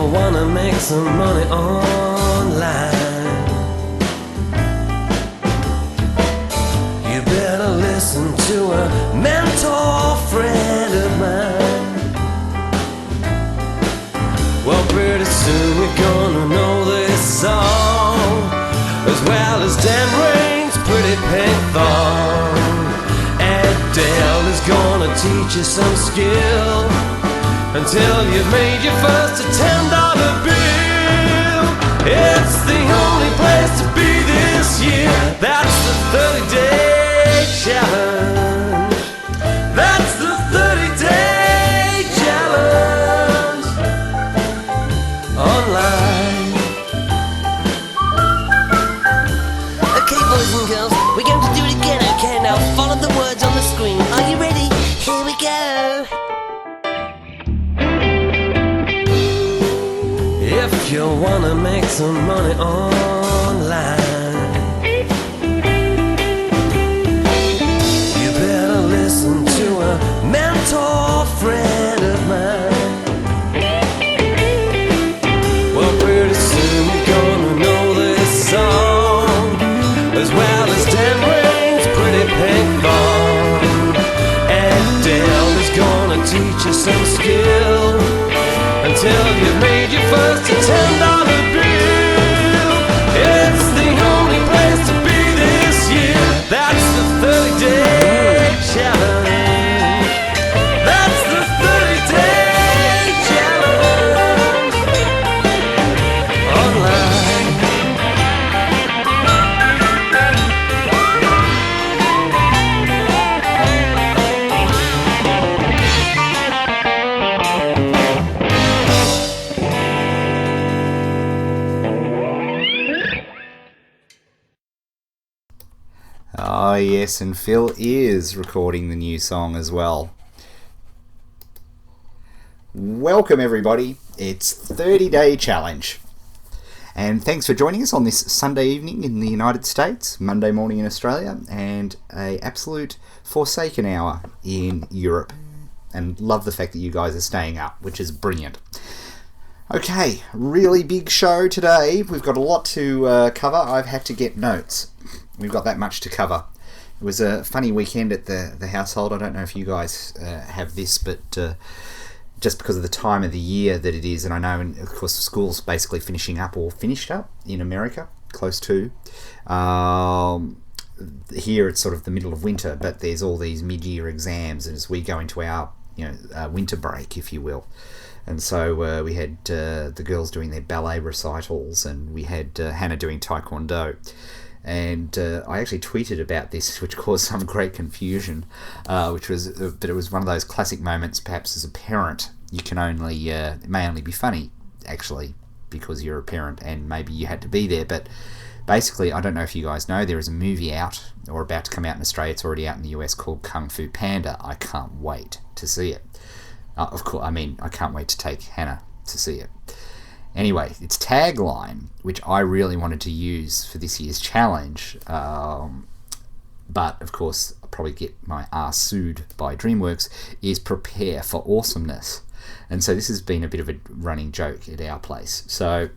wanna make some money online, you better listen to a mentor friend of mine. Well, pretty soon you're gonna know this song, as well as Dan Rain's Pretty Pink Thong. Adele is gonna teach you some skill until you've made your first $10 bill. It's the only place to be this year. That's the 30-day challenge. That's the 30-day challenge online. Okay, boys and girls, we're going to do it again, okay? Now follow the words on the screen. Are you ready? Here we go. If you wanna make some money online, you better listen to a mentor friend of mine. Well, pretty soon you're gonna know this song, as well as Dan Rain's Pretty Pink Thong. Adele is gonna teach you some skill until you've made your first $10 bill. It's the only place to be this year. That's the 30-day challenge. That's the 30-day challenge online. Ah, yes, and Phil is recording the new song as well. Welcome, everybody. It's 30-day challenge. And thanks for joining us on this Sunday evening in the United States, Monday morning in Australia, and a absolute forsaken hour in Europe. And love the fact that you guys are staying up, which is brilliant. Okay, really big show today. We've got a lot to cover. I've had to get notes. We've got that much to cover. It was a funny weekend at the household. I don't know if you guys have this, but just because of the time of the year that it is, and I know, and of course, school's basically finishing up or finished up in America, close to. Here it's sort of the middle of winter, but there's all these mid-year exams, and as we go into our winter break, if you will. And so we had the girls doing their ballet recitals, and we had Hannah doing taekwondo. And I actually tweeted about this, which caused some great confusion, but it was one of those classic moments. Perhaps as a parent, you can only it may only be funny, actually, because you're a parent and maybe you had to be there. But basically, I don't know if you guys know, there is a movie out or about to come out in Australia. It's already out in the US, called Kung Fu Panda. I can't wait to see it. Of course, I can't wait to take Hannah to see it. Anyway, its tagline, which I really wanted to use for this year's challenge, but of course I'll probably get my ass sued by DreamWorks, is prepare for awesomeness. And so this has been a bit of a running joke at our place. So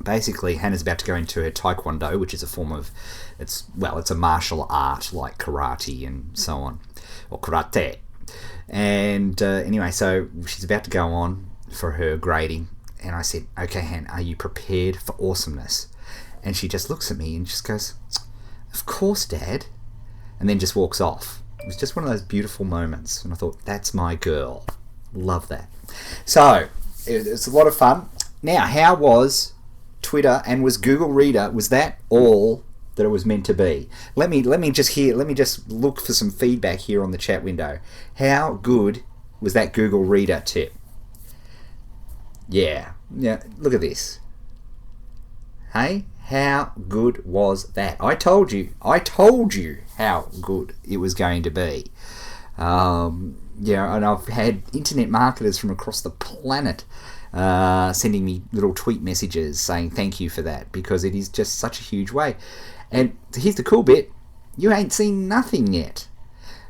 basically, Hannah's about to go into her taekwondo, which is a form of, it's a martial art like karate and so on, or karate. And anyway, so she's about to go on for her grading. And I said, okay, Han, are you prepared for awesomeness? And she just looks at me and just goes, of course, Dad. And then just walks off. It was just one of those beautiful moments. And I thought, that's my girl. Love that. So, it's a lot of fun. Now, how was Twitter and was Google Reader, was that all that it was meant to be? Let me just look for some feedback here on the chat window. How good was that Google Reader tip? Yeah, look at this. Hey, how good was that? I told you how good it was going to be. And I've had internet marketers from across the planet sending me little tweet messages saying thank you for that, because it is just such a huge way. And here's the cool bit, you ain't seen nothing yet,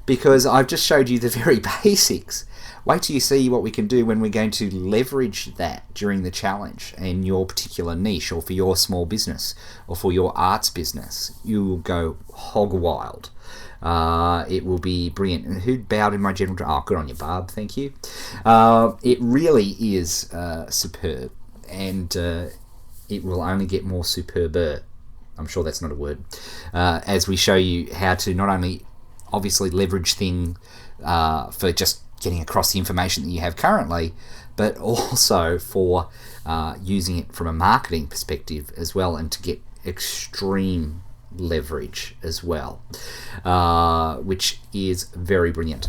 because I've just showed you the very basics. wait till you see what we can do when we're going to leverage that during the challenge in your particular niche, or for your small business, or for your arts business. You will go hog wild. It will be brilliant. And who bowed in my general... Oh, good on you, Barb. Thank you. It really is superb. And it will only get more superber. I'm sure that's not a word. As we show you how to not only obviously leverage things for just getting across the information that you have currently, but also for using it from a marketing perspective as well, and to get extreme leverage as well, which is very brilliant.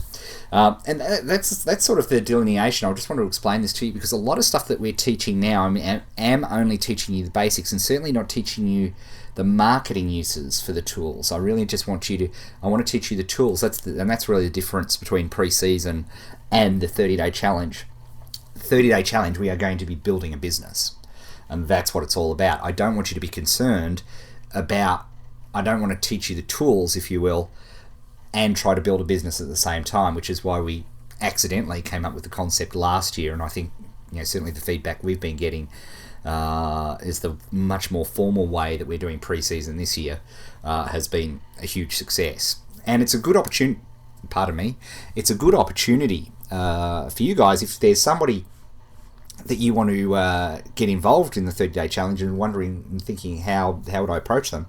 And that's sort of the delineation. I just want to explain this to you, because a lot of stuff that we're teaching now, I am only teaching you the basics, and certainly not teaching you the marketing uses for the tools. I really just want to teach you the tools. That's really the difference between pre-season and the 30-day challenge. The 30-day challenge, we are going to be building a business, and that's what it's all about. I don't want you to be concerned about... I don't want to teach you the tools, if you will, and try to build a business at the same time, which is why we accidentally came up with the concept last year. And I think, certainly the feedback we've been getting is the much more formal way that we're doing pre-season this year has been a huge success. And it's a good opportunity, it's a good opportunity for you guys. If there's somebody that you want to get involved in the 30-day challenge and wondering and thinking how would I approach them,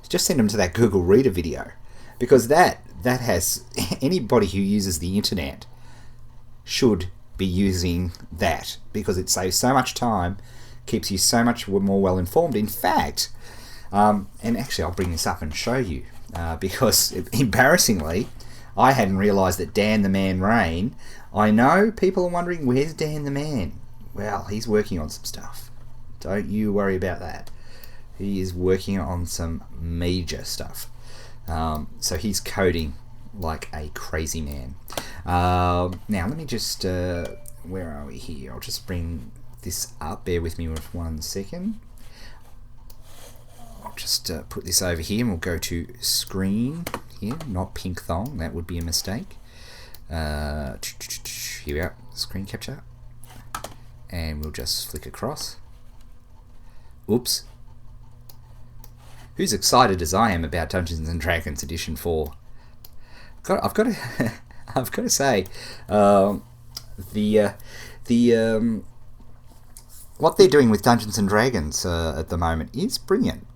just send them to that Google Reader video, because that has... anybody who uses the internet should be using that, because it saves so much time, keeps you so much more well informed. In fact, and actually I'll bring this up and show you, because embarrassingly I hadn't realised that Dan the Man Rain... I know people are wondering, where's Dan the Man? Well, he's working on some stuff. Don't you worry about that. He is working on some major stuff. So he's coding like a crazy man. Now let me just... where are we here? I'll just bring this up. Bear with me for 1 second. I'll just put this over here, and we'll go to screen here, not pink thong. That would be a mistake. Here we are, screen capture. And we'll just flick across. Oops. Who's excited as I am about Dungeons and Dragons Edition 4? I've got to say, what they're doing with Dungeons and Dragons at the moment is brilliant,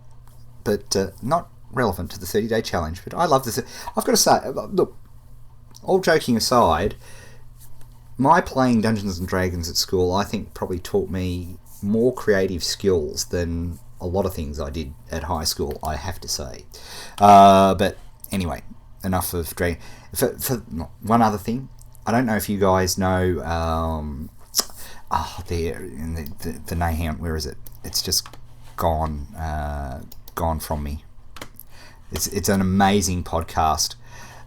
but not relevant to the 30-day challenge. But I love this. I've got to say, look, all joking aside, my playing Dungeons and Dragons at school, I think, probably taught me more creative skills than a lot of things I did at high school, I have to say. But anyway, enough of Dragon. For one other thing, I don't know if you guys know... there in the Nahant, where is it? It's just gone from me. It's an amazing podcast.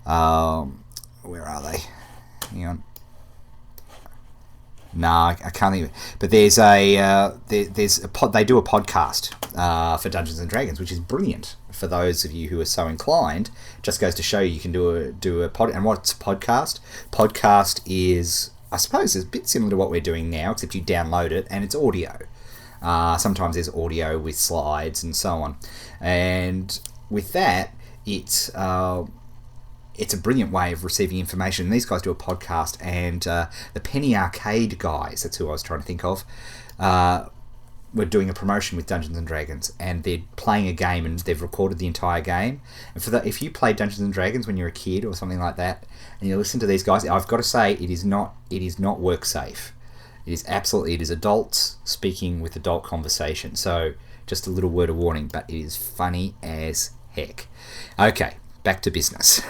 Where are they? Hang on. No, I can't even. But there's a they do a podcast for Dungeons and Dragons, which is brilliant for those of you who are so inclined. Just goes to show you can do a pod. And what's a podcast? Podcast is, I suppose, it's a bit similar to what we're doing now, except you download it and it's audio. Sometimes there's audio with slides and so on. And with that, it's a brilliant way of receiving information. And these guys do a podcast, and the Penny Arcade guys, that's who I was trying to think of, were doing a promotion with Dungeons and Dragons, and they're playing a game, and they've recorded the entire game. And for that, if you play Dungeons and Dragons when you're a kid or something like that, and you listen to these guys, I've got to say, it is not work safe. It is adults speaking with adult conversation. So just a little word of warning, but it is funny as heck. Okay, back to business.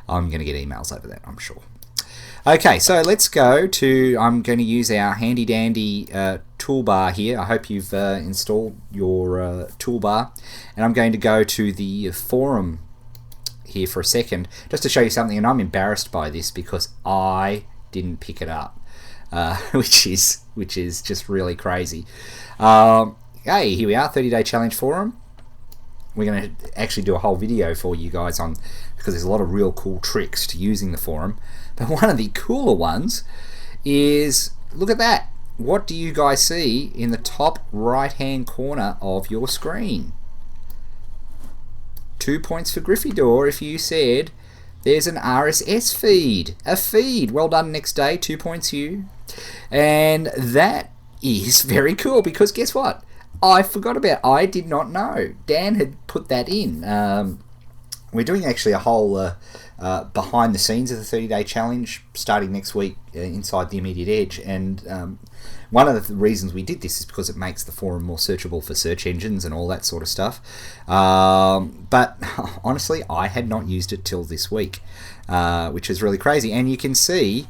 I'm going to get emails over that, I'm sure. Okay, so let's go to... I'm going to use our handy dandy toolbar here. I hope you've installed your toolbar. And I'm going to go to the forum here for a second, just to show you something. And I'm embarrassed by this because I didn't pick it up, which is just really crazy. Hey, here we are, 30-day challenge forum. We're going to actually do a whole video for you guys on, because there's a lot of real cool tricks to using the forum. But one of the cooler ones is, look at that. What do you guys see in the top right-hand corner of your screen? 2 points for Gryffindor if you said there's an RSS feed. A feed. Well done, next day. 2 points you. And that is very cool because guess what? I forgot about. I did not know. Dan had put that in. We're doing actually a whole behind the scenes of the 30-day challenge starting next week inside the Immediate Edge. And one of the reasons we did this is because it makes the forum more searchable for search engines and all that sort of stuff. But honestly, I had not used it till this week, which is really crazy. And you can see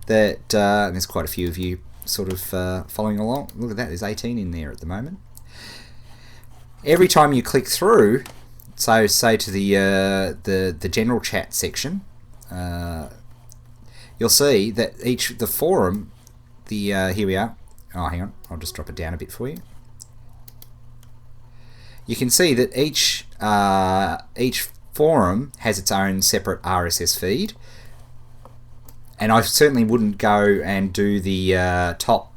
that and there's quite a few of you sort of following along. Look at that, there's 18 in there at the moment. Every time you click through, so say to the general chat section, you'll see that the forum, here we are. Oh, hang on, I'll just drop it down a bit for you. You can see that each forum has its own separate RSS feed, and I certainly wouldn't go and do the top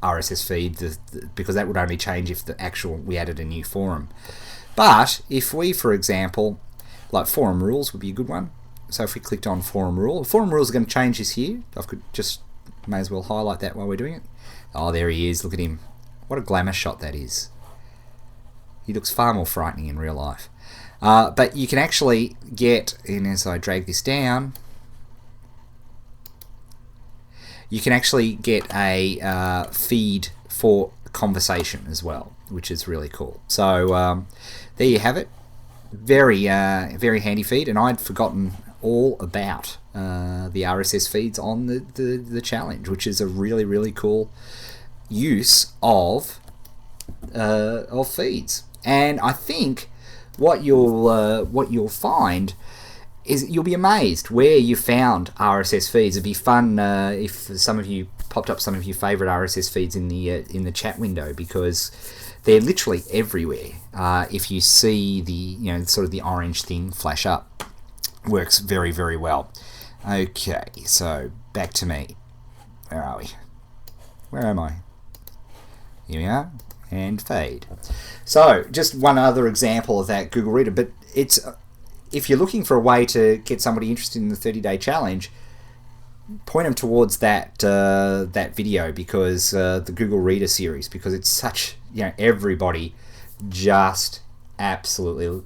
RSS feed because that would only change if we added a new forum. But if we, for example, like forum rules would be a good one. So if we clicked on forum rules are going to change this here. I could just may as well highlight that while we're doing it. Oh, there he is. Look at him. What a glamour shot that is. He looks far more frightening in real life. But you can actually get, and as I drag this down, you can actually get a feed for conversation as well, which is really cool. So there you have it. Very very handy feed, and I'd forgotten all about the RSS feeds on the challenge, which is a really, really cool use of feeds. And I think what you'll find is you'll be amazed where you found RSS feeds. It'd be fun if some of you popped up some of your favourite RSS feeds in the chat window, because they're literally everywhere. If you see the sort of the orange thing flash up, works very, very well. Okay, so back to me. Where are we? Where am I? Here we are, and fade. So just one other example of that Google Reader, but it's if you're looking for a way to get somebody interested in the 30-day challenge, point them towards that video, because the Google Reader series, because it's such, everybody just absolutely,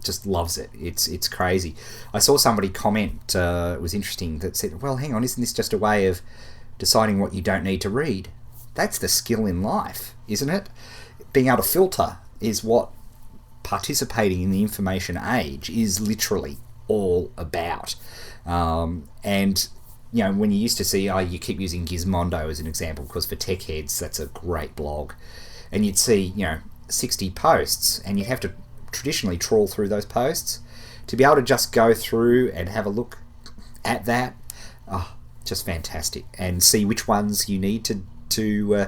just loves it. It's crazy. I saw somebody comment, it was interesting, that said, well, hang on, isn't this just a way of deciding what you don't need to read? That's the skill in life, isn't it? Being able to filter is what participating in the information age is literally all about. And when you used to see, you keep using Gizmondo as an example, because for tech heads that's a great blog, and you'd see 60 posts, and you'd have to traditionally trawl through those posts. To be able to just go through and have a look at that, just fantastic, and see which ones you need to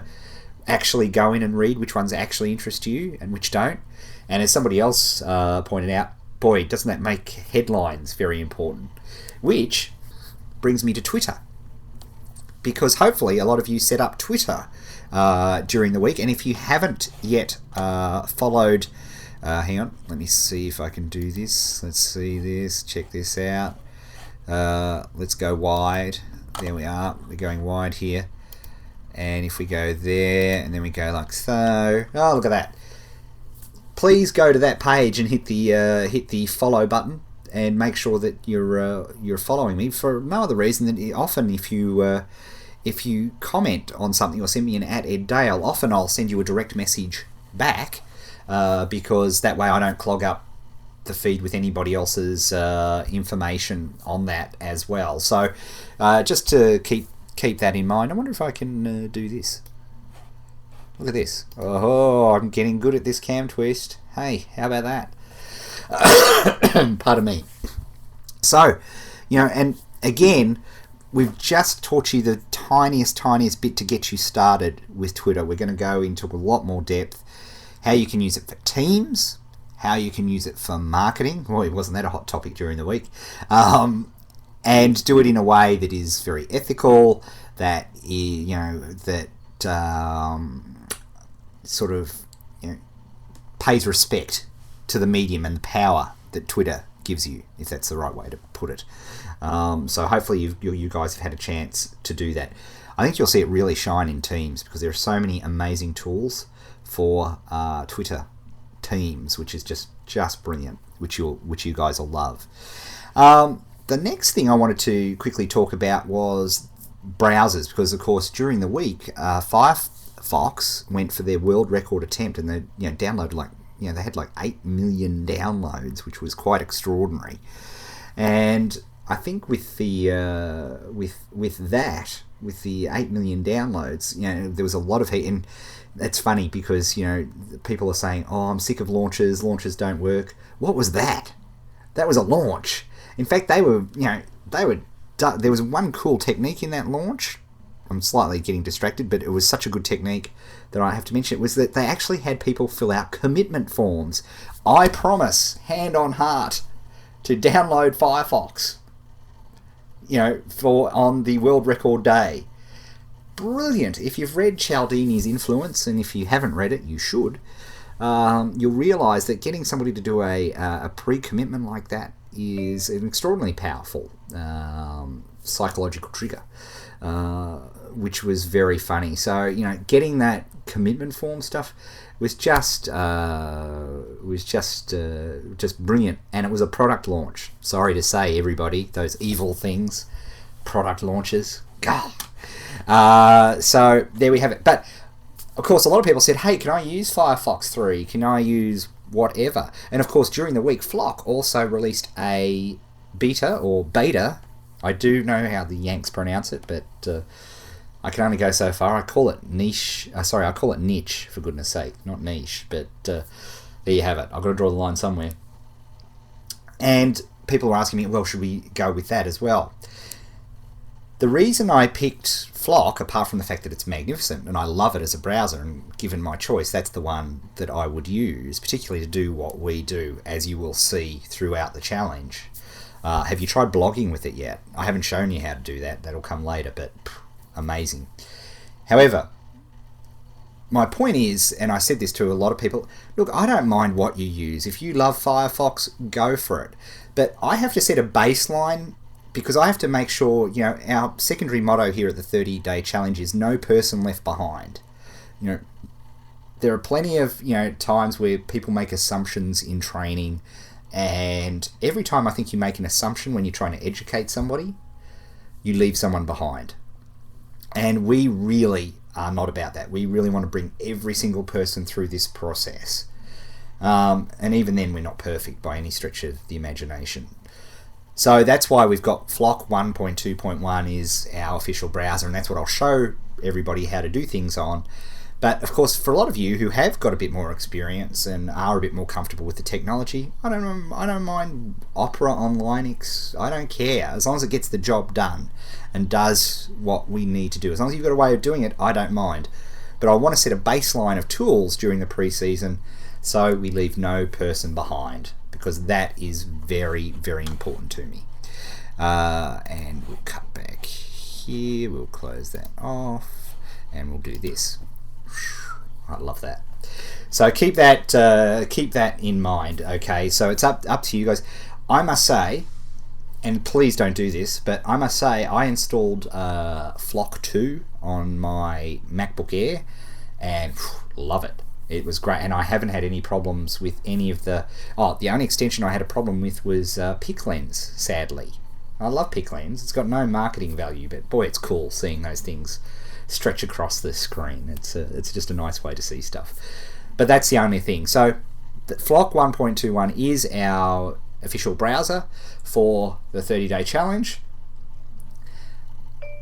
actually go in and read, which ones actually interest you and which don't. And as somebody else pointed out, boy, doesn't that make headlines very important? Which brings me to Twitter, because hopefully a lot of you set up Twitter during the week, and if you haven't yet followed, hang on, let me see if I can do this. Let's see this, check this out. Let's go wide. There we are, we're going wide here. And if we go there, and then we go like so, oh, look at that. Please go to that page and hit the follow button, and make sure that you're following me, for no other reason than often if you comment on something or send me an @EdDale, often I'll send you a direct message back, because that way I don't clog up the feed with anybody else's information on that as well. So just to keep that in mind. I wonder if I can do this. Look at this. Oh, I'm getting good at this cam twist. Hey, how about that? Pardon me. So, and again, we've just taught you the tiniest bit to get you started with Twitter. We're going to go into a lot more depth. How you can use it for teams, how you can use it for marketing. Well, wasn't that a hot topic during the week? and do it in a way that is very ethical, that sort of pays respect to the medium and the power that Twitter gives you, if that's the right way to put it. So hopefully you guys have had a chance to do that. I think you'll see it really shine in Teams, because there are so many amazing tools for Twitter Teams, which is just brilliant, which you guys will love. The next thing I wanted to quickly talk about was browsers, because of course during the week Firefox went for their world record attempt, and they downloaded they had 8 million downloads, which was quite extraordinary. And I think with the with the 8 million downloads, there was a lot of heat. And it's funny because people are saying, "Oh, I'm sick of launches. Launches don't work." What was that? That was a launch. In fact, there was one cool technique in that launch. I'm slightly getting distracted, but it was such a good technique that I have to mention it, was that they actually had people fill out commitment forms. I promise, hand on heart, to download Firefox, for on the world record day. Brilliant. If you've read Cialdini's Influence, and if you haven't read it, you should, you'll realise that getting somebody to do a pre-commitment like that is an extraordinarily powerful psychological trigger, which was very funny. So getting that commitment form stuff was just brilliant, and it was a product launch. Sorry to say, everybody, those evil things, product launches. God. So there we have it. But of course, a lot of people said, "Hey, can I use Firefox 3? Can I use whatever?" And of course, during the week, Flock also released a beta or beta. I do know how the Yanks pronounce it, but I can only go so far. I call it niche. I call it niche, for goodness sake, not niche. But there you have it. I've got to draw the line somewhere. And people were asking me, well, should we go with that as well? The reason I picked Flock, apart from the fact that it's magnificent and I love it as a browser, and given my choice, that's the one that I would use, particularly to do what we do, as you will see throughout the challenge. Have you tried blogging with it yet? I haven't shown you how to do that. That'll come later, but amazing. However, my point is, and I said this to a lot of people, look, I don't mind what you use. If you love Firefox, go for it. But I have to set a baseline, because I have to make sure, our secondary motto here at the 30-day challenge is no person left behind. There are plenty of, times where people make assumptions in training, and every time I think you make an assumption when you're trying to educate somebody, you leave someone behind. And we really are not about that. We really want to bring every single person through this process. And even then, we're not perfect by any stretch of the imagination. So that's why we've got Flock 1.2.1 is our official browser, and that's what I'll show everybody how to do things on. But of course, for a lot of you who have got a bit more experience and are a bit more comfortable with the technology, I don't mind Opera on Linux. I don't care, as long as it gets the job done and does what we need to do. As long as you've got a way of doing it, I don't mind. But I want to set a baseline of tools during the pre-season so we leave no person behind, because that is very, very important to me. And we'll cut back here, we'll close that off, and we'll do this. I love that. So keep that in mind. Okay, so it's up to you guys. I must say, and please don't do this, but I must say I installed Flock 2 on my MacBook Air, and love it. It was great, and I haven't had any problems with any of the only extension I had a problem with was PicLens, sadly. I love PicLens. It's got no marketing value, but boy, it's cool seeing those things stretch across the screen. It's just a nice way to see stuff. But that's the only thing. So Flock 1.21 is our official browser for the 30-day challenge.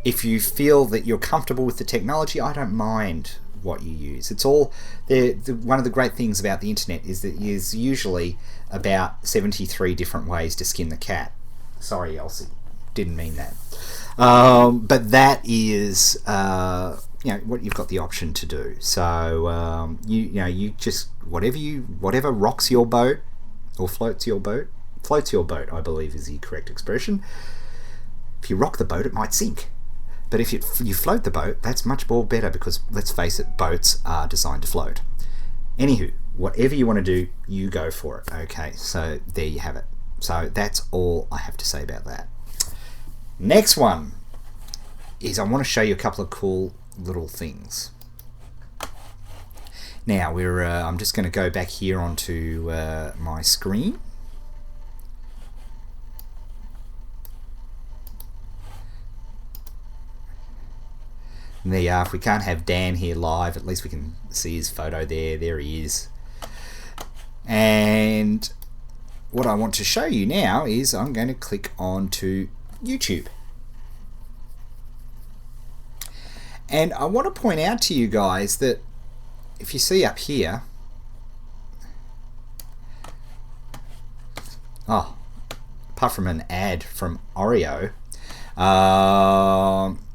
If you feel that you're comfortable with the technology, I don't mind what you use. It's all one of the great things about the internet is that there's usually about 73 different ways to skin the cat. Sorry, Elsie, didn't mean that. But that is what you've got the option to do. So you just whatever rocks your boat or floats your boat, I believe is the correct expression. If you rock the boat, it might sink. But if you float the boat, that's much more better because, let's face it, boats are designed to float. Anywho, whatever you want to do, you go for it. Okay, so there you have it. So that's all I have to say about that. Next one is I want to show you a couple of cool little things. Now I'm just going to go back here onto my screen. And there you are. If we can't have Dan here live, at least we can see his photo there. There he is. And what I want to show you now is I'm going to click on to YouTube. And I want to point out to you guys that if you see up here, apart from an ad from Oreo,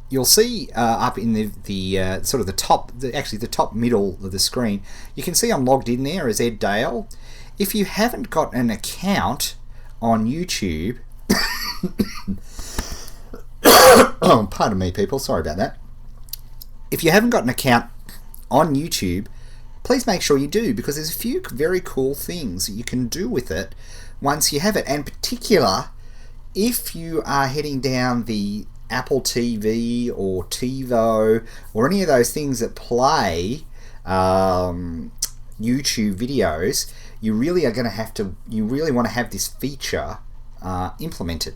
you'll see up in the sort of the top, actually the top middle of the screen, you can see I'm logged in there as Ed Dale. If you haven't got an account on YouTube, pardon me people, sorry about that. If you haven't got an account on YouTube, please make sure you do, because there's a few very cool things that you can do with it once you have it. And in particular, if you are heading down the Apple TV or TiVo or any of those things that play YouTube videos, you really want to have this feature implemented.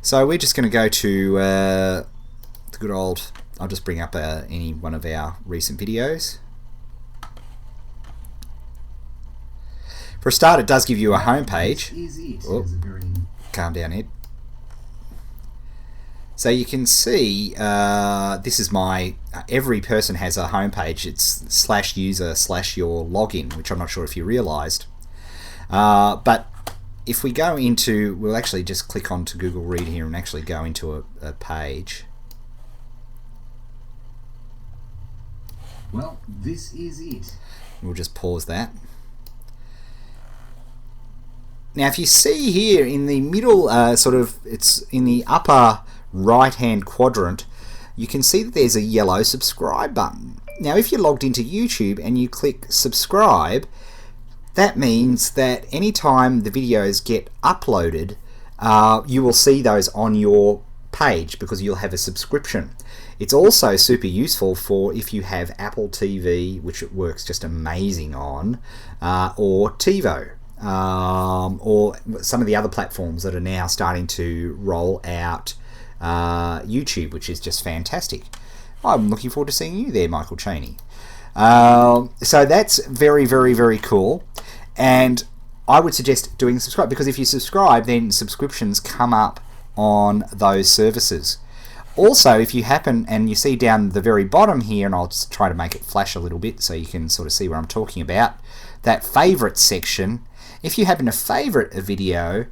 So we're just going to go to the good old, I'll just bring up any one of our recent videos. For a start, it does give you a home page. Oh, calm down, Ed. So you can see this is my, every person has a homepage. It's /user/your login, which I'm not sure if you realized. But if we go into, we'll actually just click on to Google Read here and actually go into a page. Well, this is it. We'll just pause that. Now if you see here in the middle, it's in the upper right hand quadrant, you can see that there's a yellow subscribe button. Now if you're logged into YouTube and you click subscribe, that means that anytime the videos get uploaded, you will see those on your page because you'll have a subscription. It's also super useful for if you have Apple TV, which it works just amazing on, or TiVo, or some of the other platforms that are now starting to roll out YouTube, which is just fantastic. I'm looking forward to seeing you there, Michael Cheney. So that's very, very, very cool. And I would suggest doing subscribe, because if you subscribe, then subscriptions come up on those services. Also, if you happen and you see down the very bottom here, and I'll just try to make it flash a little bit so you can sort of see what I'm talking about, that favorite section, if you happen to favorite a video,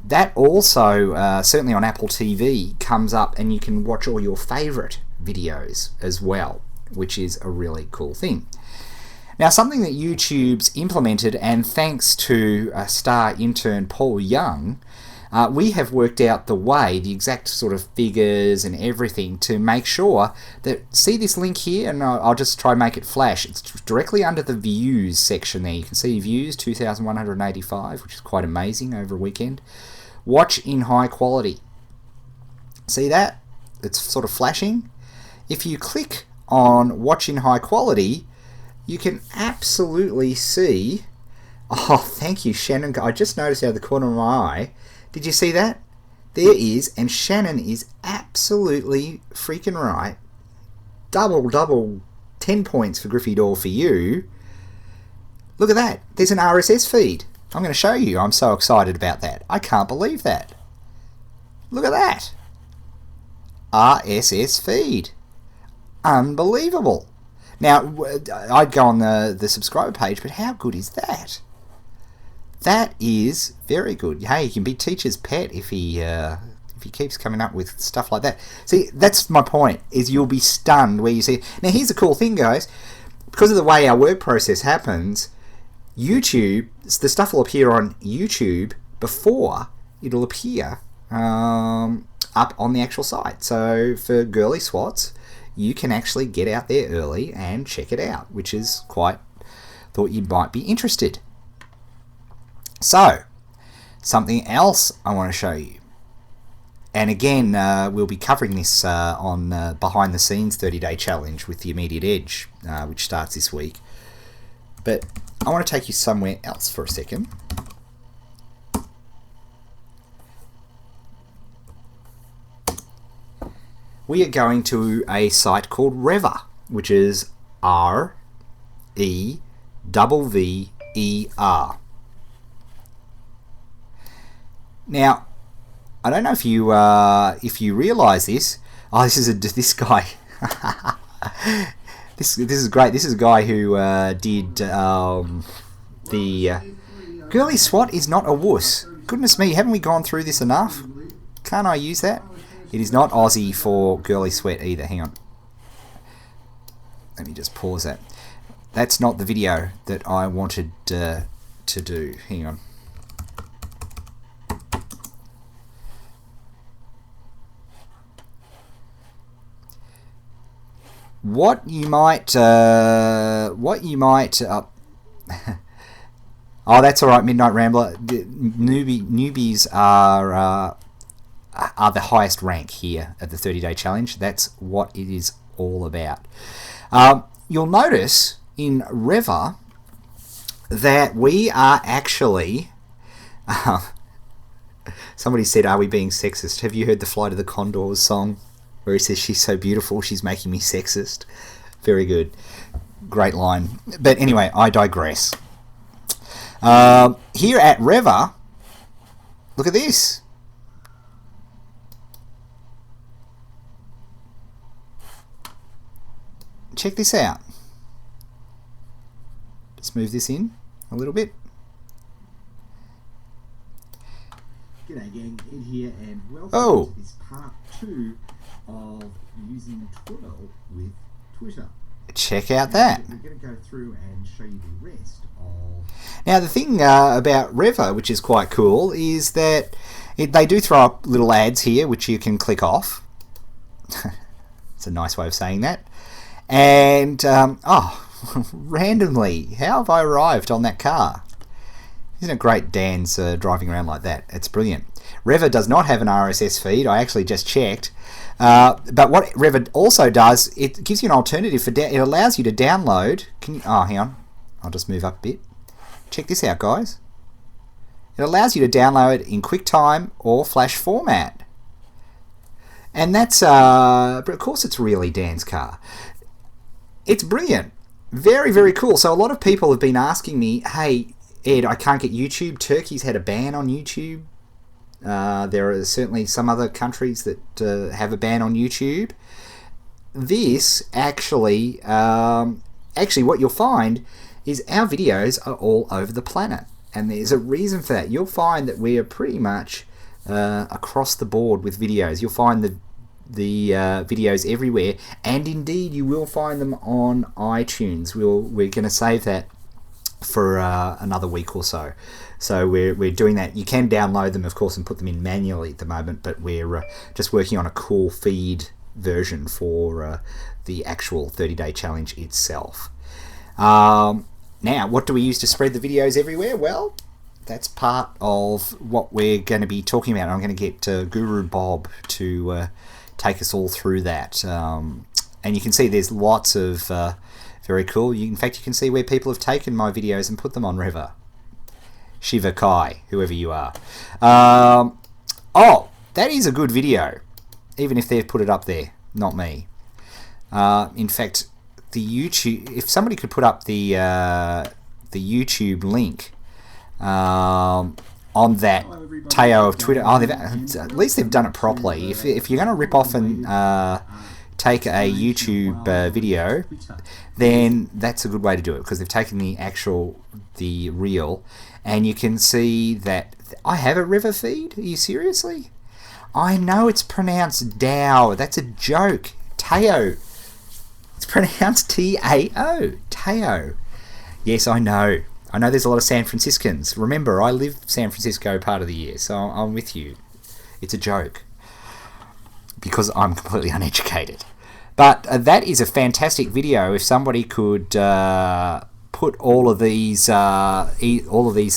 that also, certainly on Apple TV, comes up and you can watch all your favorite videos as well, which is a really cool thing. Now, something that YouTube's implemented, and thanks to star intern Paul Young, we have worked out the exact sort of figures and everything to make sure that, see this link here, and I'll just try and make it flash. It's directly under the views section there. You can see views, 2,185, which is quite amazing over a weekend. Watch in high quality. See that? It's sort of flashing. If you click on watch in high quality, you can absolutely see, oh, thank you, Shannon. I just noticed out of the corner of my eye. Did you see that? There is, and Shannon is absolutely freaking right. Double, 10 points for Gryffindor for you. Look at that. There's an RSS feed. I'm going to show you. I'm so excited about that. I can't believe that. Look at that. RSS feed. Unbelievable. Now, I'd go on the subscriber page, but how good is that? That is very good. Hey, he can be teacher's pet if he keeps coming up with stuff like that. See, that's my point, is you'll be stunned where you see it. Now, here's the cool thing, guys. Because of the way our work process happens, YouTube, the stuff will appear on YouTube before it'll appear on up on the actual site. So for girly swats, you can actually get out there early and check it out, which is quite, thought you might be interested. So, something else I want to show you. And again, we'll be covering this on Behind the Scenes 30-Day Challenge with the Immediate Edge, which starts this week. But I want to take you somewhere else for a second. We are going to a site called Revver, which is REVVER. Now, I don't know if you realise this. Oh, this guy. this is great. This is a guy who did the girly swat is not a wuss. Goodness me, haven't we gone through this enough? Can't I use that? It is not Aussie for girly sweat either. Hang on. Let me just pause that. That's not the video that I wanted to do. Hang on. What you might oh, that's all right, Midnight Rambler. The newbies are the highest rank here at the 30-Day Challenge. That's what it is all about. You'll notice in Revver that we are actually... somebody said, are we being sexist? Have you heard the Flight of the Condors song? Where he says, she's so beautiful, she's making me sexist. Very good. Great line. But anyway, I digress. Here at Revver, look at this. Check this out. Just move this in a little bit. G'day gang, Ed here and welcome Oh. to this part 2 of using Twitter with Twitter. Check out that. We're going to go through and show you the rest of... Now the thing about Revver, which is quite cool, is that they do throw up little ads here which you can click off. It's a nice way of saying that. And, randomly, how have I arrived on that car? Isn't it great Dan's driving around like that? It's brilliant. Revver does not have an RSS feed. I actually just checked. But what Revver also does, it gives you an alternative for... it allows you to download... hang on. I'll just move up a bit. Check this out, guys. It allows you to download in QuickTime or Flash format. And that's... of course it's really Dan's car. It's brilliant. Very, very cool. So a lot of people have been asking me, hey, Ed, I can't get YouTube. Turkey's had a ban on YouTube. There are certainly some other countries that have a ban on YouTube. This actually what you'll find is our videos are all over the planet. And there's a reason for that. You'll find that we are pretty much across the board with videos. You'll find the videos everywhere, and indeed you will find them on iTunes. We're going to save that for another week or so. So we're doing that. You can download them, of course, and put them in manually at the moment, but we're just working on a cool feed version for the actual 30-Day Challenge itself. Now, what do we use to spread the videos everywhere? Well, that's part of what we're going to be talking about. I'm going to get Guru Bob to take us all through that. And you can see there's lots of very cool. In fact, you can see where people have taken my videos and put them on Revver. Shiva Kai, whoever you are. Oh, that is a good video, even if they've put it up there, not me. In fact, the YouTube, if somebody could put up the YouTube link on that Teo of Twitter, at least they've done it properly. If you're going to rip off and take a YouTube video, then that's a good way to do it, because they've taken the reel, and you can see that I have a Revver feed. Are you seriously? I know it's pronounced Dow. That's a joke. Teo. It's pronounced T-A-O. Teo. Yes, I know. I know there's a lot of San Franciscans. Remember, I live San Francisco part of the year, so I'm with you. It's a joke. because I'm completely uneducated. But that is a fantastic video. If somebody could put all of these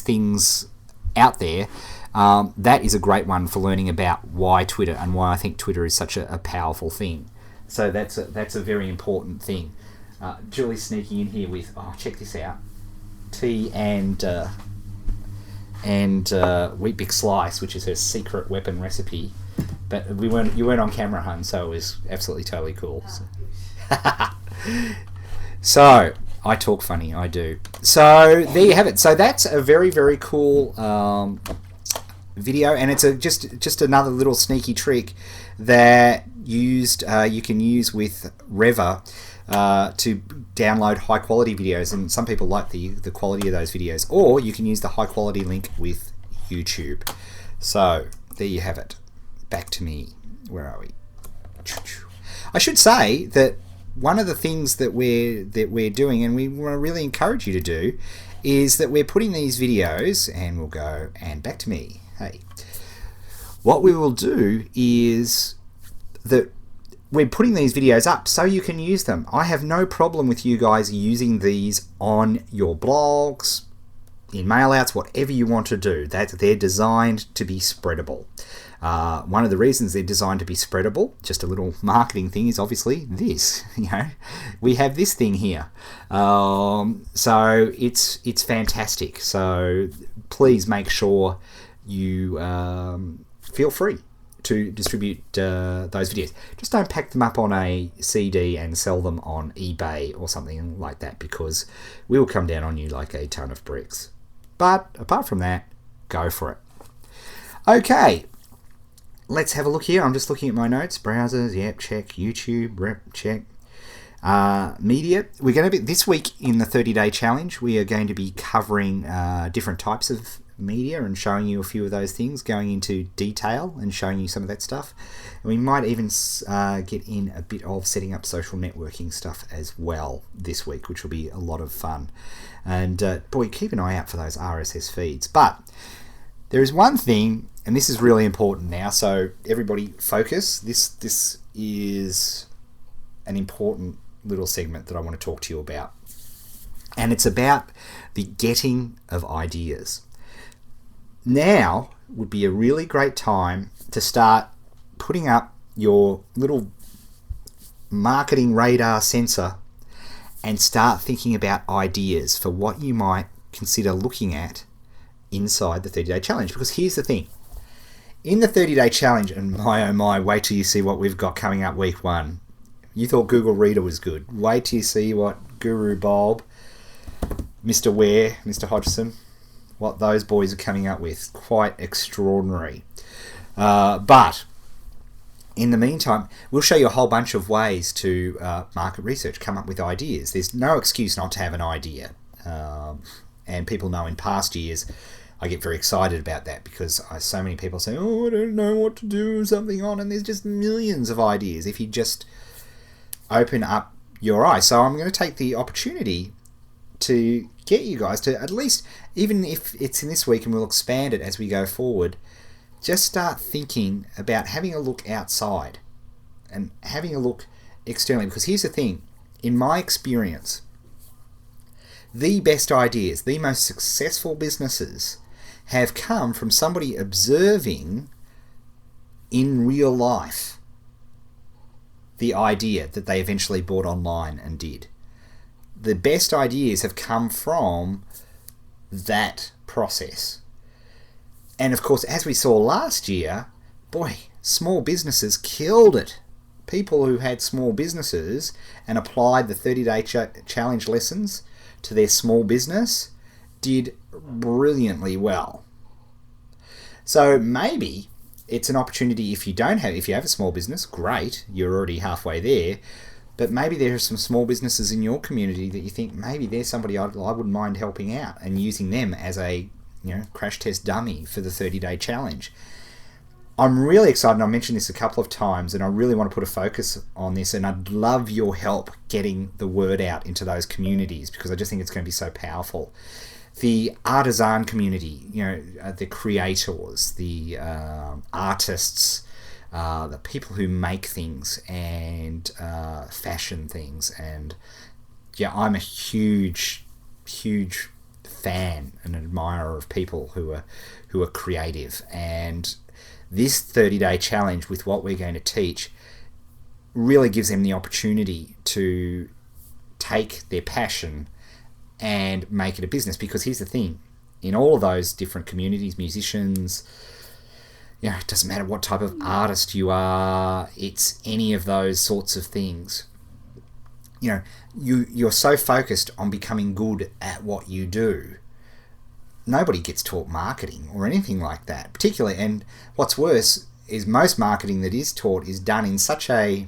things out there, that is a great one for learning about why Twitter and why I think Twitter is such a powerful thing. So that's a very important thing. Julie's sneaking in here with, check this out, tea and Wheat Bix Slice, which is her secret weapon recipe. But you weren't on camera, hun, so it was absolutely totally cool. So I talk funny, I do. So there you have it. So that's a very, very cool video, and it's just another little sneaky trick that you can use with Reva to download high quality videos, and some people like the quality of those videos, or you can use the high quality link with YouTube. So there you have it. Back to me. Where are we? I should say that one of the things that we're doing, and we want to really encourage you to do, is that we're putting these videos, and we'll go and back to me. Hey, what we will do is that we're putting these videos up so you can use them. I have no problem with you guys using these on your blogs, in mailouts, whatever you want to do. They're designed to be spreadable. One of the reasons they're designed to be spreadable, just a little marketing thing, is obviously this. We have this thing here, so it's fantastic. So please make sure you feel free to distribute those videos. Just don't pack them up on a CD and sell them on eBay or something like that, because we will come down on you like a ton of bricks. But apart from that, go for it. Okay. Let's have a look here. I'm just looking at my notes. Browsers, yep, check. YouTube, rep, check. Media. We're going to be, this week in the 30-day challenge, we are going to be covering different types of media and showing you a few of those things, going into detail and showing you some of that stuff. And we might even get in a bit of setting up social networking stuff as well this week, which will be a lot of fun. And boy, keep an eye out for those RSS feeds. But there is one thing, and this is really important now, so everybody focus. This is an important little segment that I want to talk to you about. And it's about the getting of ideas. Now would be a really great time to start putting up your little marketing radar sensor and start thinking about ideas for what you might consider looking at inside the 30-day challenge. Because here's the thing. In the 30-day challenge, and my oh my, wait till you see what we've got coming up week 1. You thought Google Reader was good. Wait till you see what Guru Bulb, Mr. Ware, Mr. Hodgson, what those boys are coming up with. Quite extraordinary. But in the meantime, we'll show you a whole bunch of ways to market research, come up with ideas. There's no excuse not to have an idea. And people know in past years, I get very excited about that, because so many people say, I don't know what to do something on, and there's just millions of ideas if you just open up your eyes. So I'm going to take the opportunity to get you guys to, at least, even if it's in this week and we'll expand it as we go forward, just start thinking about having a look outside and having a look externally. Because here's the thing, in my experience, the best ideas, the most successful businesses have come from somebody observing in real life the idea that they eventually bought online and did. The best ideas have come from that process. And of course, as we saw last year, boy, small businesses killed it. People who had small businesses and applied the 30-day challenge lessons to their small business did brilliantly well. So maybe it's an opportunity, if you have a small business, great, you're already halfway there. But maybe there are some small businesses in your community that you think maybe there's somebody I wouldn't mind helping out, and using them as a crash test dummy for the 30-day challenge. I'm really excited. I mentioned this a couple of times, and I really want to put a focus on this, and I'd love your help getting the word out into those communities, because I just think it's going to be so powerful. The artisan community, the creators, the artists, the people who make things and fashion things. And yeah, I'm a huge fan and admirer of people who are creative. And this 30-day challenge with what we're going to teach really gives them the opportunity to take their passion and make it a business. Because here's the thing, in all of those different communities, musicians, you know, it doesn't matter what type of artist you are, it's any of those sorts of things. You know, you're so focused on becoming good at what you do. Nobody gets taught marketing or anything like that, particularly. And what's worse is most marketing that is taught is done in such a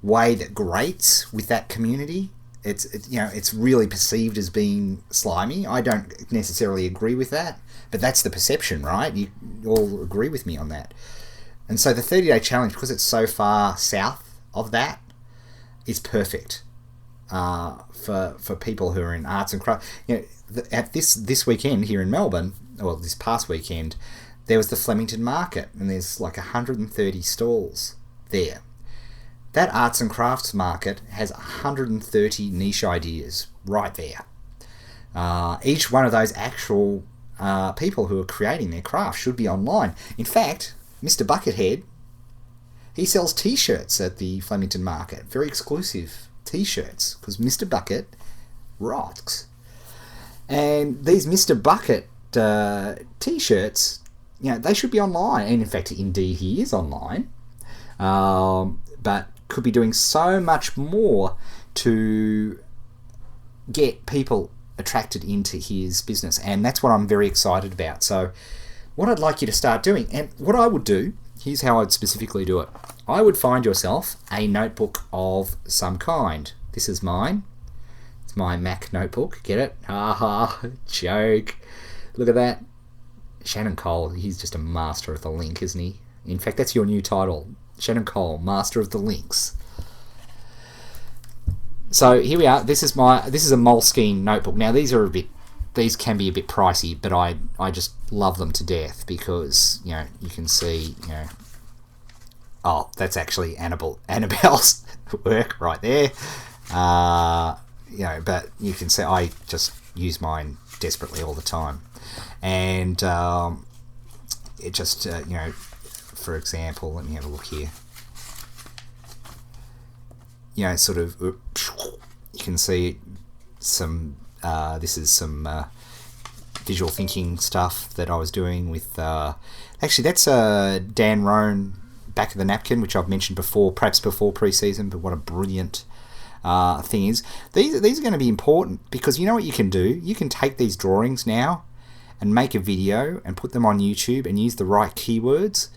way that grates with that community. It's really perceived as being slimy. I don't necessarily agree with that, but that's the perception, right? You all agree with me on that. And so the 30-day challenge, because it's so far south of that, is perfect for people who are in arts and crafts. You know, at this weekend here in Melbourne, or this past weekend, there was the Flemington Market, and there's like 130 stalls there. That arts and crafts market has 130 niche ideas right there. Each one of those actual people who are creating their craft should be online. In fact, Mr. Buckethead, he sells t-shirts at the Flemington Market, very exclusive t-shirts, because Mr. Bucket rocks. And these Mr. Bucket t-shirts, you know, they should be online. And in fact, indeed, he is online. But could be doing so much more to get people attracted into his business. And that's what I'm very excited about. So what I'd like you to start doing, and what I would do, here's how I'd specifically do it. I would find yourself a notebook of some kind. This is mine. It's my Mac notebook. Get it? Ha, joke. Look at that. Shannon Cole, he's just a master of the link, isn't he? In fact, that's your new title. Shannon Cole, Master of the Links. So here we are. This is a Moleskine notebook. Now these can be a bit pricey, but I just love them to death because, you know, you can see, you know, oh, that's actually Annabelle's work right there. You know, but you can see I just use mine desperately all the time, and it just you know. For example, let me have a look here. You know, sort of, you can see some, this is some visual thinking stuff that I was doing with, actually that's Dan Roan, Back of the Napkin, which I've mentioned before, perhaps before pre-season, but what a brilliant thing is. These are going to be important because you know what you can do? You can take these drawings now and make a video and put them on YouTube and use the right keywords,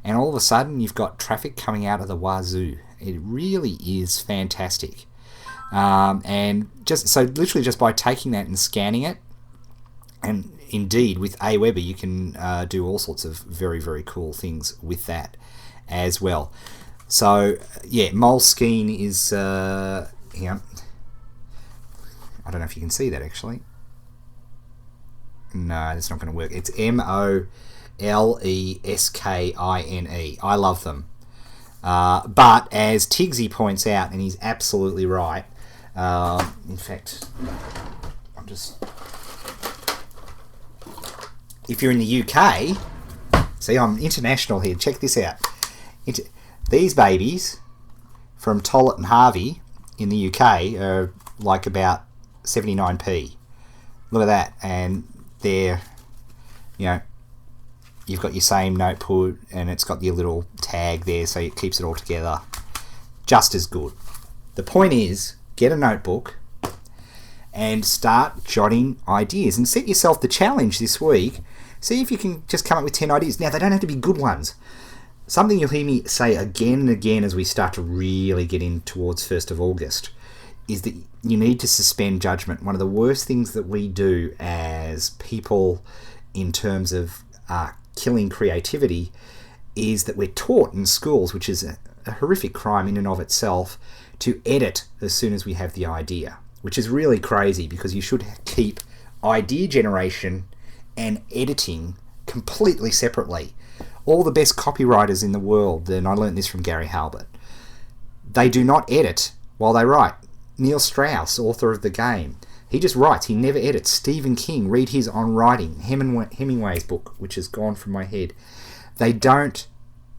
and all of a sudden you've got traffic coming out of the wazoo. It really is fantastic. And just so literally just by taking that and scanning it, and indeed with Aweber you can do all sorts of very, very cool things with that as well. So yeah, Moleskine is here. I don't know if you can see that actually. No, that's not going to work. It's Moleskine. I love them. But as Tigsy points out, and he's absolutely right, in fact, if you're in the UK, see, I'm international here, check this out. These babies from Tollett and Harvey in the UK are like about 79p. Look at that, and they're, you know, you've got your same notebook and it's got your little tag there so it keeps it all together. Just as good. The point is, get a notebook and start jotting ideas and set yourself the challenge this week. See if you can just come up with 10 ideas. Now, they don't have to be good ones. Something you'll hear me say again and again as we start to really get in towards 1st of August is that you need to suspend judgment. One of the worst things that we do as people in terms of killing creativity is that we're taught in schools, which is a horrific crime in and of itself, to edit as soon as we have the idea, which is really crazy because you should keep idea generation and editing completely separately. all the best copywriters in the world, and I learned this from Gary Halbert, they do not edit while they write. Neil Strauss, author of The Game, he just writes. He never edits. Stephen King, read his On Writing. Hemingway's book, which has gone from my head. They don't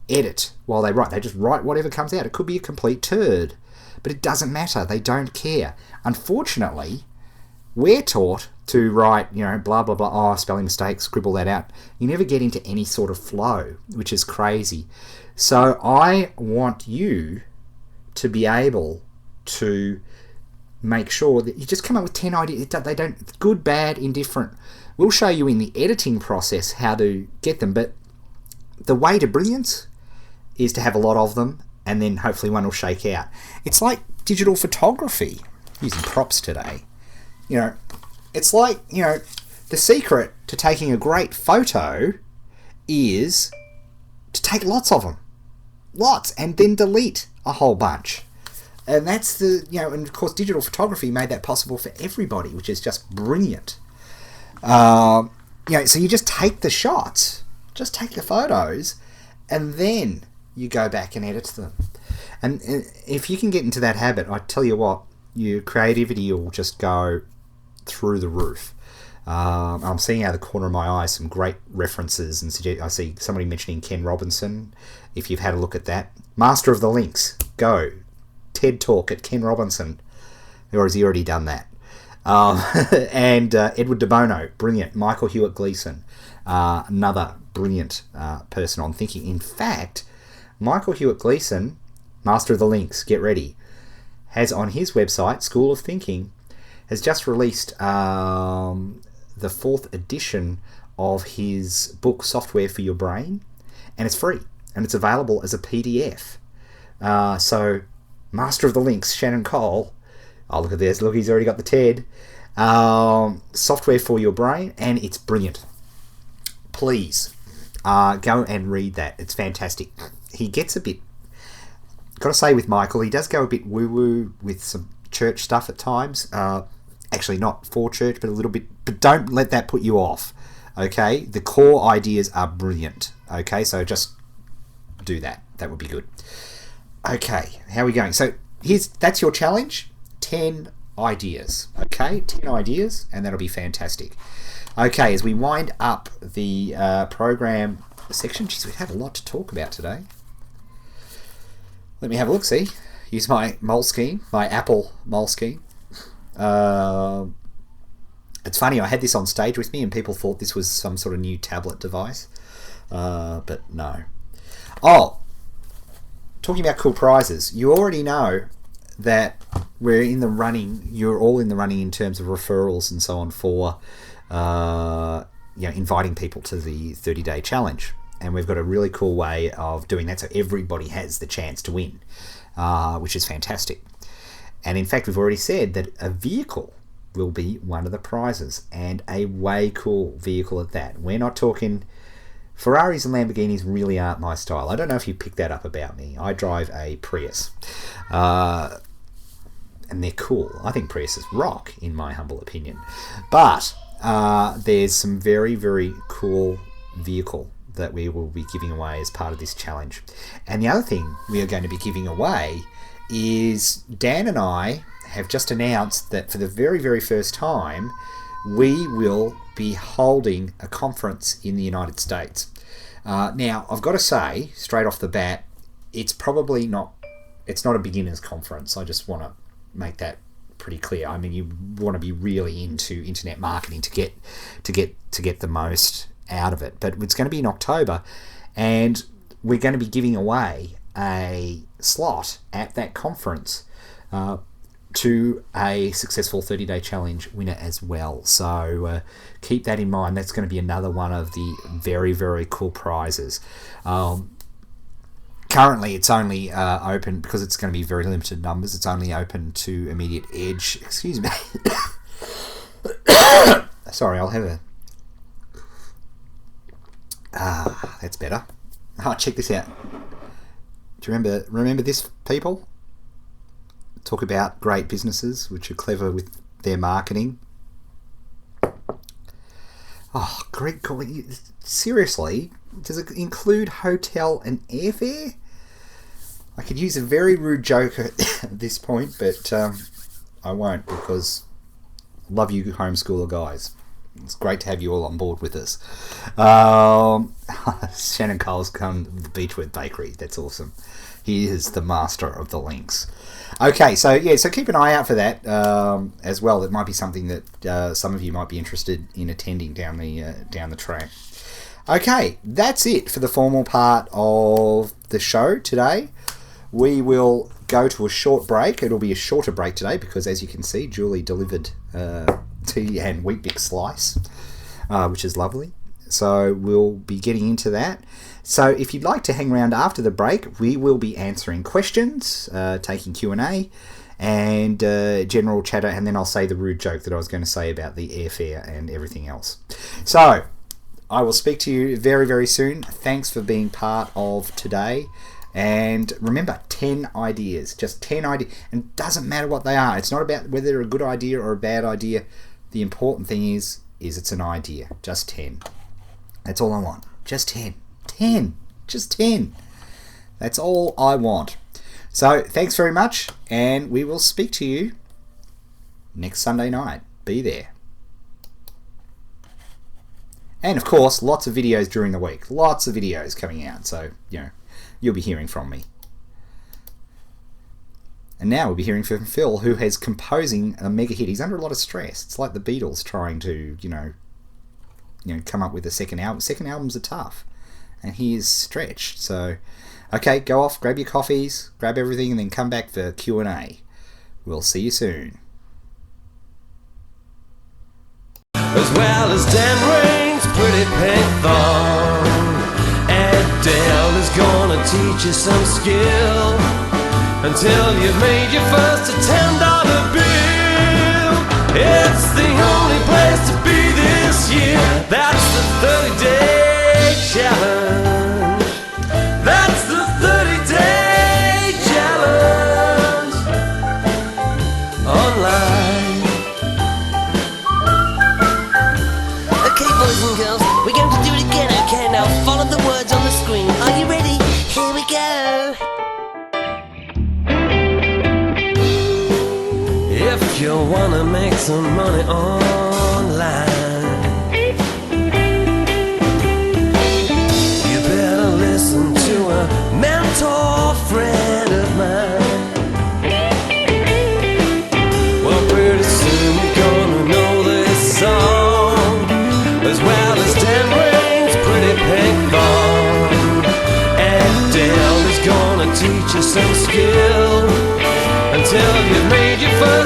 edit while they write. They just write whatever comes out. It could be a complete turd, but it doesn't matter. They don't care. Unfortunately, we're taught to write, blah, blah, blah, spelling mistakes, scribble that out. You never get into any sort of flow, which is crazy. So I want you to be able to make sure that you just come up with 10 ideas. They don't, good, bad, indifferent. We'll show you in the editing process how to get them, but the way to brilliance is to have a lot of them, and then hopefully one will shake out. It's like digital photography, using props today. It's like, the secret to taking a great photo is to take lots of them. Lots, and then delete a whole bunch. And that's and of course digital photography made that possible for everybody, which is just brilliant. So you just take the shots, just take the photos, and then you go back and edit them. And if you can get into that habit, I tell you what, your creativity will just go through the roof. I'm seeing out of the corner of my eye some great references, and I see somebody mentioning Ken Robinson. If you've had a look at that, Master of the Links, go. TED Talk at Ken Robinson, or has he already done that? And Edward de Bono, brilliant. Michael Hewitt Gleason, another brilliant person on thinking. In fact, Michael Hewitt Gleason, Master of the Links, get ready, has on his website, School of Thinking, has just released the 4th edition of his book, Software for Your Brain, and it's free, and it's available as a PDF. So, Master of the Links, Shannon Cole. Oh, look at this. Look, he's already got the TED. Software for Your Brain, and it's brilliant. Please, go and read that. It's fantastic. He gets a bit... Got to say with Michael, he does go a bit woo-woo with some church stuff at times. Actually, not for church, but a little bit. But don't let that put you off, okay? The core ideas are brilliant, okay? So just do that. That would be good. Okay, how are we going? So that's your challenge. 10 ideas, okay? 10 ideas, and that'll be fantastic. Okay, as we wind up the program section, geez, we've had a lot to talk about today. Let me have a look, see? Use my Moleskine, my Apple Moleskine. It's funny, I had this on stage with me and people thought this was some sort of new tablet device, but no. Oh, talking about cool prizes, you already know that we're in the running, you're all in the running in terms of referrals and so on for inviting people to the 30-day challenge. And we've got a really cool way of doing that so everybody has the chance to win, which is fantastic. And in fact, we've already said that a vehicle will be one of the prizes, and a way cool vehicle at that. We're not talking... Ferraris and Lamborghinis really aren't my style. I don't know if you picked that up about me. I drive a Prius. And they're cool. I think Priuses rock, in my humble opinion. But there's some very, very cool vehicle that we will be giving away as part of this challenge. And the other thing we are going to be giving away is Dan and I have just announced that for the very, very first time, we will be holding a conference in the United States. Now, I've got to say, straight off the bat, it's not a beginner's conference. I just want to make that pretty clear. I mean, you want to be really into internet marketing to get the most out of it. But it's going to be in October, and we're going to be giving away a slot at that conference to a successful 30-day challenge winner as well. So keep that in mind. That's going to be another one of the very, very cool prizes. Currently, it's only open, because it's going to be very limited numbers, it's only open to Immediate Edge. Excuse me. Sorry, I'll have a... that's better. Oh, check this out. Do you remember this, people? Talk about great businesses which are clever with their marketing. Oh, Greg, seriously? Does it include hotel and airfare? I could use a very rude joke at this point, but I won't, because I love you homeschooler guys. It's great to have you all on board with us. Shannon Cole's come to the Beechwood Bakery. That's awesome. He is the master of the links. Okay, so keep an eye out for that as well. It might be something that some of you might be interested in attending down the track. Okay, that's it for the formal part of the show today. We will go to a short break. It'll be a shorter break today because, as you can see, Julie delivered tea and Weet-Bix slice, which is lovely. So we'll be getting into that. So if you'd like to hang around after the break, we will be answering questions, taking Q&A, and general chatter, and then I'll say the rude joke that I was going to say about the airfare and everything else. So I will speak to you very, very soon. Thanks for being part of today. And remember, 10 ideas. Just 10 ideas. And it doesn't matter what they are. It's not about whether they're a good idea or a bad idea. The important thing is it's an idea. Just 10. That's all I want. Just 10. 10. Just 10. That's all I want. So, thanks very much. And we will speak to you next Sunday night. Be there. And, of course, lots of videos during the week. Lots of videos coming out. So, you'll be hearing from me. And now we'll be hearing from Phil, who is composing a mega hit. He's under a lot of stress. It's like the Beatles trying to, come up with a second album. Second albums are tough. And he is stretched. So, okay, go off, grab your coffees, grab everything, and then come back for Q&A. We'll see you soon. As well as Dan Rain's pretty pink thong. Adele is gonna teach you some skill until you've made your first $10 bill. It's the only place to be this year. That's the 30-day challenge. That's the 30-day challenge online. Okay, boys and girls, we're going to do it again, okay? Now follow the words on the screen. Are you ready? Here we go. If you wanna make some money online, you better listen to a mentor friend of mine. Well, pretty soon you're gonna know this song as well as Dan Rain's pretty pink thong. Adele is gonna teach you some skill until you've made your first